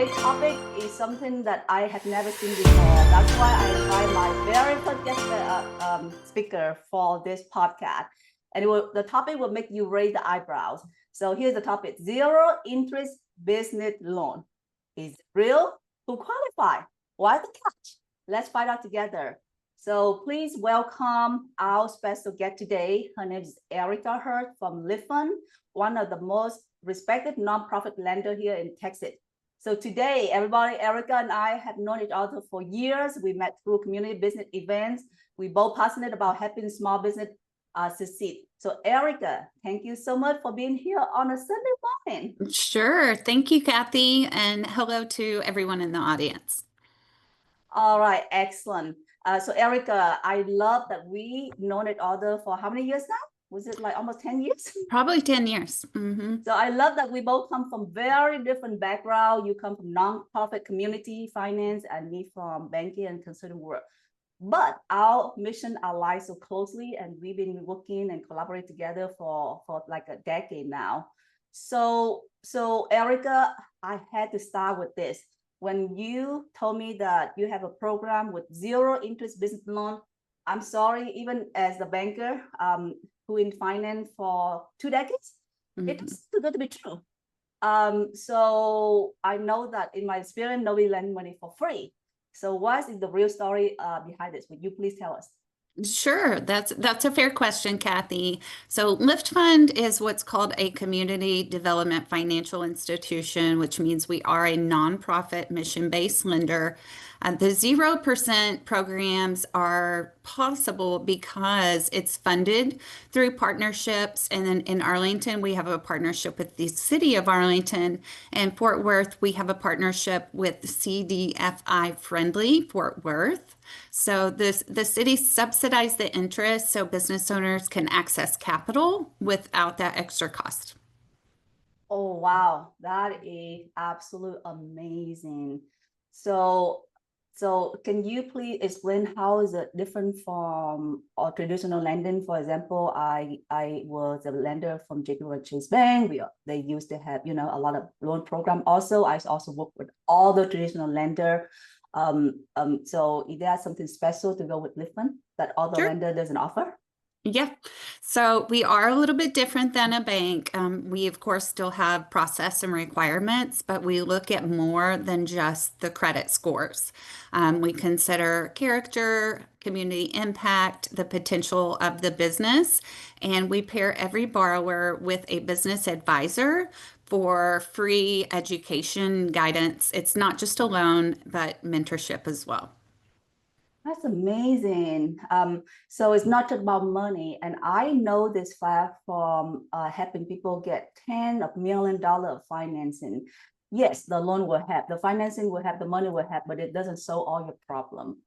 today's topic is something that I have never seen before. That's why I invited my very first guest speaker for this podcast. And the topic will make you raise the eyebrows. So here's the topic: zero interest business loan. Is it real? Who qualify? Why the catch? Let's find out together. So please welcome our special guest today. Her name is Erica Hurt from LiftFund, one of the most respected nonprofit lender here in Texas. So today, everybody, Erica and I have known each other for years. We met through community business events. We both passionate about helping small business succeed. So Erica, thank you so much for being here on a Sunday morning. Sure. Thank you, Kathy. And hello to everyone in the audience. All right, excellent. So Erica, I love that we known each other for how many years now? Was it like almost 10 years? Probably 10 years. Mm-hmm. So I love that we both come from very different background. You come from nonprofit community finance and me from banking and consulting work. But our mission aligns so closely, and we've been working and collaborate together for like a decade now. So Erica, I had to start with this. When you told me that you have a program with zero interest business loan, I'm sorry, even as a banker who in finance for 2 decades, it's too good to be true. So I know that in my experience, nobody lends money for free. So what is the real story behind this? Would you please tell us? Sure. That's a fair question, Kathy. So LiftFund is what's called a community development financial institution, which means we are a nonprofit mission-based lender. The 0% programs are possible because it's funded through partnerships. And then in Arlington, we have a partnership with the city of Arlington. And Fort Worth, we have a partnership with CDFI Friendly Fort Worth. So the city subsidizes the interest so business owners can access capital without that extra cost. Oh, wow. That is absolute amazing. So can you please explain how is it different from a traditional lending? For example, I was a lender from JP Morgan Chase Bank. They used to have, a lot of loan program. Also, I also work with all the traditional lender. So is there something special to go with LiftFund that all the Sure. lender doesn't offer? Yeah, so we are a little bit different than a bank. We, of course, still have process and requirements, but we look at more than just the credit scores. We consider character, community impact, the potential of the business, and we pair every borrower with a business advisor for free education guidance. It's not just a loan, but mentorship as well. That's amazing. So it's not just about money. And I know this fact from helping people get $10 million of financing. Yes, the loan will help, the financing will help, the money will help, but it doesn't solve all your problem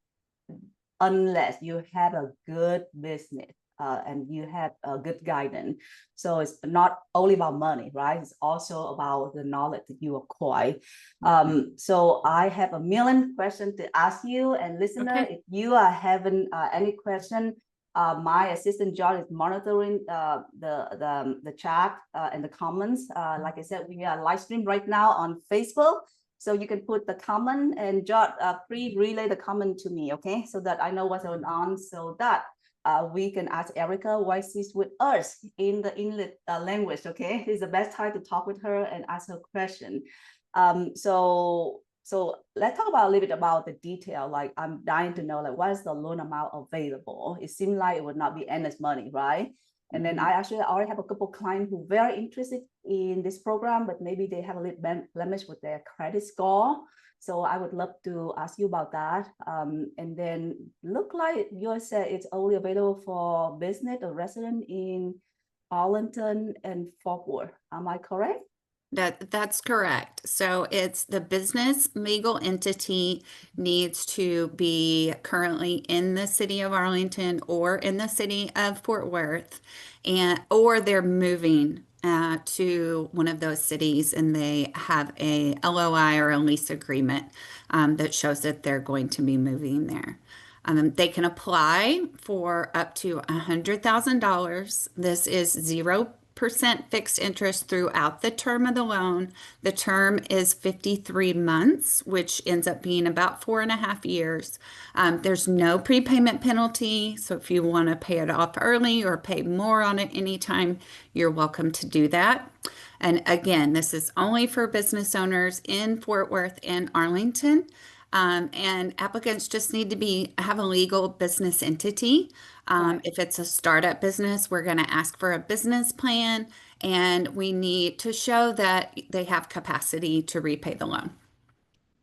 unless you have a good business and you have a good guidance. So it's not only about money, right? It's also about the knowledge that you acquire. So I have a million questions to ask you, and listener, Okay. if you are having any question, my assistant John is monitoring the chat and the comments. Like I said, we are live stream right now on Facebook. So you can put the comment, and John, please relay the comment to me, okay? So that I know what's going on, so that we can ask Erica why she's with us in the English language, okay? This is the best time to talk with her and ask her question. So let's talk about a little bit about the detail. Like, I'm dying to know, like, what is the loan amount available? It seemed like it would not be endless money, right? And then I actually already have a couple of clients who are very interested in this program, but maybe they have a little blemish with their credit score. So I would love to ask you about that. And then look like you said it's only available for business or resident in Arlington and Fort Worth. Am I correct? That's correct. So it's the business legal entity needs to be currently in the city of Arlington or in the city of Fort Worth, or they're moving to one of those cities and they have a LOI or a lease agreement that shows that they're going to be moving there. They can apply for up to $100,000. This is 0% 3% fixed interest throughout the term of the loan. The term is 53 months, which ends up being about 4.5 years. There's no prepayment penalty. So if you want to pay it off early or pay more on it anytime, you're welcome to do that. And again, this is only for business owners in Fort Worth and Arlington. And applicants just need to have a legal business entity. Right. If it's a startup business, we're going to ask for a business plan, and we need to show that they have capacity to repay the loan.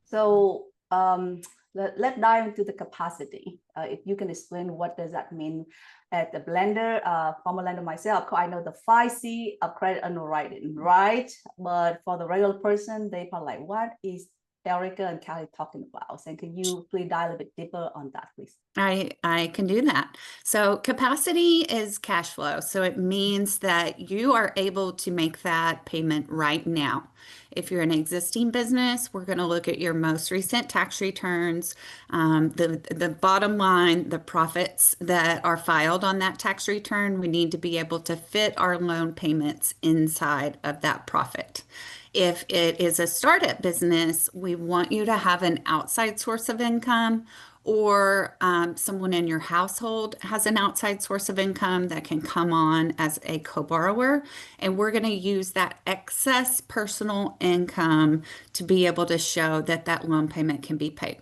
So let's dive into the capacity. If you can explain what does that mean at the lender, former lender myself, I know the 5C of credit underwriting, right? But for the regular person, they probably like, what is Erica and Callie talking about? And can you please dive a bit deeper on that, please? I can do that. So capacity is cash flow. So it means that you are able to make that payment right now. If you're an existing business, we're going to look at your most recent tax returns, the bottom line, the profits that are filed on that tax return. We need to be able to fit our loan payments inside of that profit. If it is a startup business, we want you to have an outside source of income, or someone in your household has an outside source of income that can come on as a co-borrower. And we're going to use that excess personal income to be able to show that that loan payment can be paid.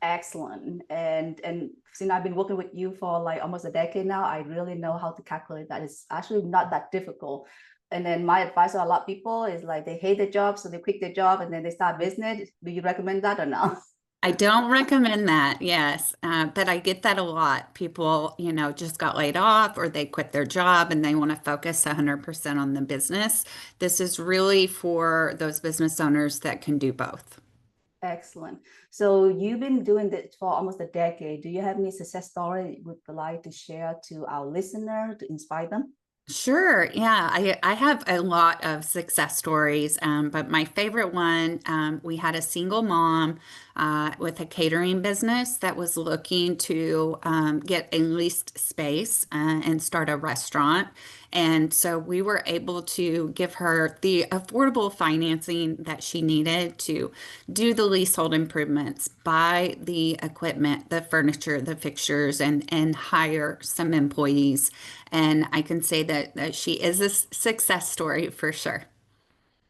Excellent. And since I've been working with you for like almost a decade now, I really know how to calculate that. It's actually not that difficult. And then my advice to a lot of people is like they hate their job, so they quit their job and then they start business. Do you recommend that or not? I don't recommend that, yes, but I get that a lot. People, just got laid off or they quit their job and they want to focus 100% on the business. This is really for those business owners that can do both. Excellent. So you've been doing this for almost a decade. Do you have any success story you would like to share to our listener to inspire them? Sure. Yeah, I have a lot of success stories, but my favorite one, we had a single mom with a catering business that was looking to get a leased space and start a restaurant. And so we were able to give her the affordable financing that she needed to do the leasehold improvements, buy the equipment, the furniture, the fixtures, and hire some employees. And I can say that she is a success story for sure.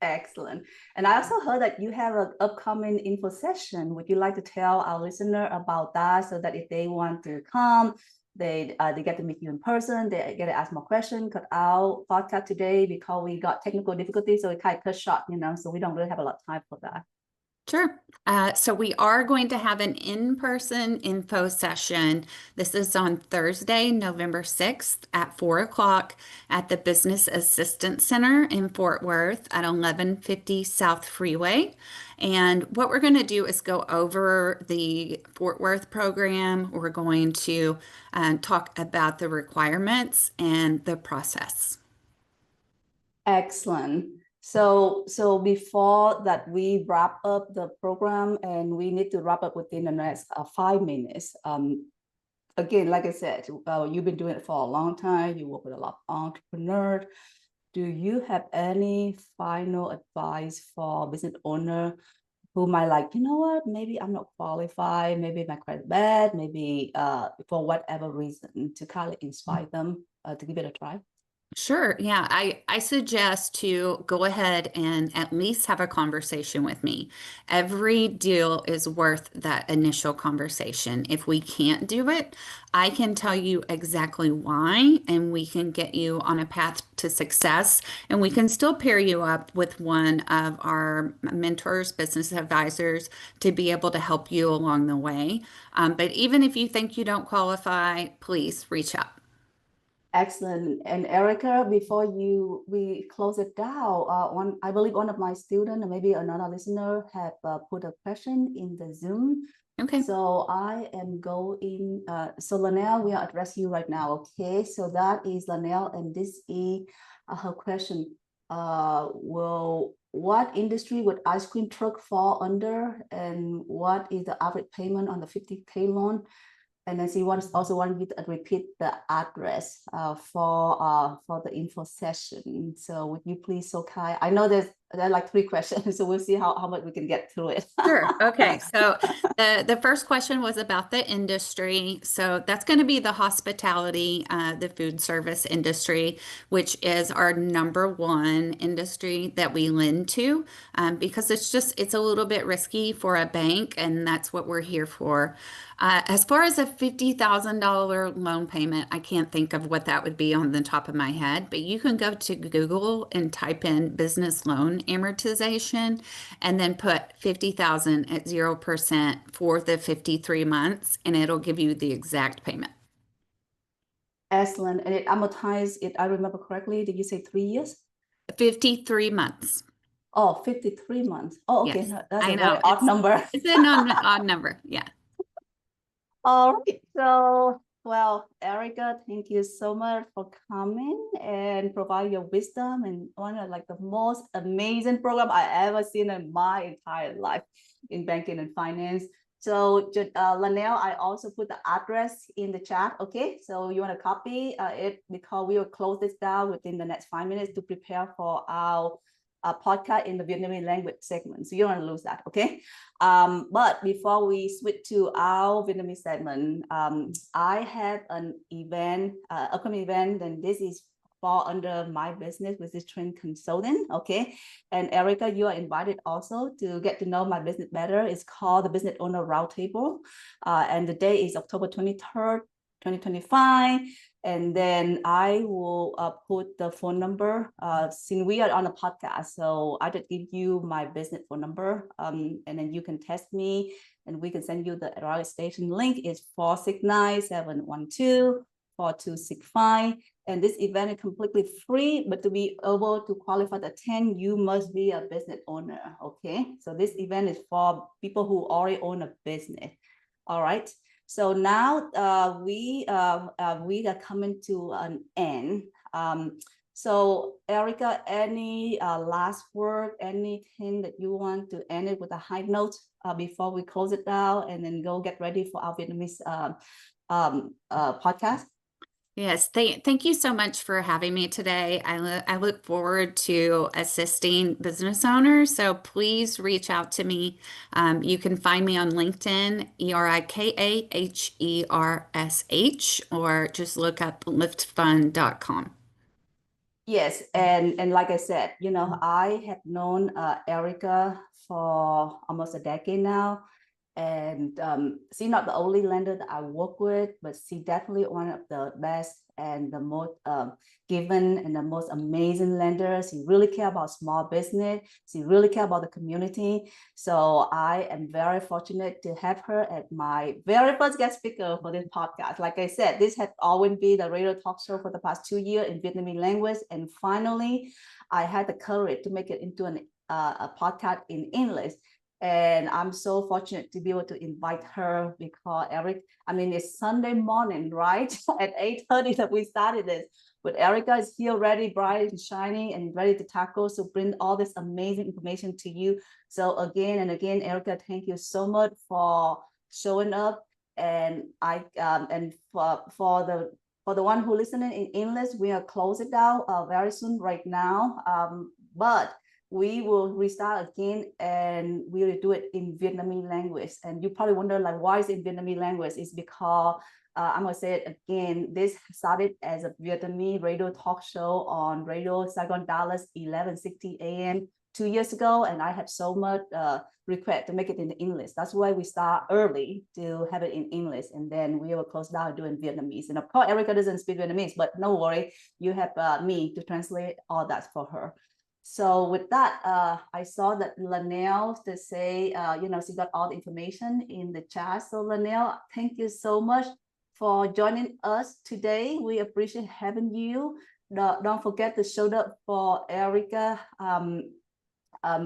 Excellent. And I also heard that you have an upcoming info session. Would you like to tell our listener about that so that if they want to come, they get to meet you in person, they get to ask more questions? Because our podcast today, because we got technical difficulties, so it kind of cut short, so we don't really have a lot of time for that. Sure. So we are going to have an in-person info session. This is on Thursday, November 6th at 4 o'clock at the Business Assistance Center in Fort Worth at 1150 South Freeway. And what we're going to do is go over the Fort Worth program. We're going to talk about the requirements and the process. Excellent. So before that, we wrap up the program, and we need to wrap up within the next 5 minutes. Again, like I said, you've been doing it for a long time. You work with a lot of entrepreneurs. Do you have any final advice for business owner who might like, you know what, maybe I'm not qualified, maybe my credit bad, maybe for whatever reason, to kind of inspire them to give it a try? Sure. Yeah. I suggest to go ahead and at least have a conversation with me. Every deal is worth that initial conversation. If we can't do it, I can tell you exactly why, and we can get you on a path to success. And we can still pair you up with one of our mentors, business advisors, to be able to help you along the way. But even if you think you don't qualify, please reach out. Excellent. And Erica, before we close it down, I believe one of my students, or maybe another listener, have put a question in the Zoom. Okay. So I am going, so Lanelle, we are addressing you right now. Okay, so that is Lanelle, and this is her question. What industry would ice cream truck fall under, and what is the average payment on the 50K loan? And then she also wanted me to repeat the address for the info session. So would you please so kind? I know there are like 3 questions, so we'll see how much we can get through it. Sure. Okay. So the first question was about the industry. So that's going to be the hospitality, the food service industry, which is our #1 industry that we lend to, because it's a little bit risky for a bank, and that's what we're here for. As far as a $50,000 loan payment, I can't think of what that would be on the top of my head, but you can go to Google and type in business loan amortization and then put 50,000 at 0% for the 53 months, and it'll give you the exact payment. Excellent. And it amortized, if I remember correctly, did you say 3 years? 53 months. Oh, 53 months. Oh, okay. Yes, No, that's I a know. very odd number. It's an odd number. Yeah. All right. So, well, Erica, thank you so much for coming and provide your wisdom and one of like the most amazing program I ever seen in my entire life in banking and finance. So, Lanelle, I also put the address in the chat. Okay, so you want to copy it because we will close this down within the next 5 minutes to prepare for our podcast in the Vietnamese language segment. So you don't want to lose that. Okay. But before we switch to our Vietnamese segment, I have an event, upcoming event, and this is fall under my business, which is trained consultant. Okay. And Erica, you are invited also to get to know my business better. It's called the Business Owner Roundtable. And the day is October 23rd, 2025. And then I will put the phone number since we are on a podcast. So I just give you my business phone number, and then you can text me and we can send you the Raleigh station link. It's 469-712-4265. And this event is completely free, but to be able to qualify to attend, you must be a business owner. Okay. So this event is for people who already own a business. All right. So now we are coming to an end. So Erica, any last word, anything that you want to end it with a high note before we close it down and then go get ready for our Vietnamese podcast? Yes, thank you so much for having me today. I look forward to assisting business owners, so please reach out to me. You can find me on LinkedIn, ErikaHersh, or just look up LiftFund.com. Yes, and like I said, you know, I have known Erica for almost a decade now. And she's not the only lender that I work with, but she's definitely one of the best and the most given and the most amazing lenders. She really cares about small business. She really cares about the community. So I am very fortunate to have her at my very first guest speaker for this podcast. Like I said, this has always been the radio talk show for the past 2 years in Vietnamese language. And finally, I had the courage to make it into a podcast in English. And I'm so fortunate to be able to invite her because it's Sunday morning, right? At 8:30 that we started this. But Erica is here ready, bright and shiny and ready to tackle. So bring all this amazing information to you. So again and again, Erica, thank you so much for showing up. And for the one who listening in English, we are closing down very soon right now. But we will restart again and we will do it in Vietnamese language. And you probably wonder like, why is it in Vietnamese language? It's because I'm gonna say it again, this started as a Vietnamese radio talk show on Radio Saigon Dallas 1160 AM 2 years ago. And I had so much request to make it in English. That's why we start early to have it in English. And then we will close down doing Vietnamese. And of course, Erica doesn't speak Vietnamese, but no worry, you have me to translate all that for her. So with that, I saw that Lanelle to say, she got all the information in the chat. So Lanelle, thank you so much for joining us today. We appreciate having you. Don't forget to show up for Erica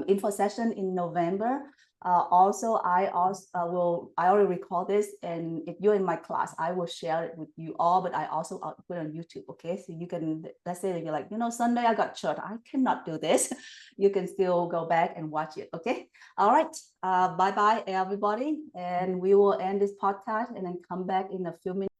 info session in November. Also, I already record this, and if you're in my class, I will share it with you all, but I also put it on YouTube, okay? So you can, let's say that you're like, Sunday I got church, I cannot do this. You can still go back and watch it, okay? All right, bye-bye, everybody. And we will end this podcast and then come back in a few minutes.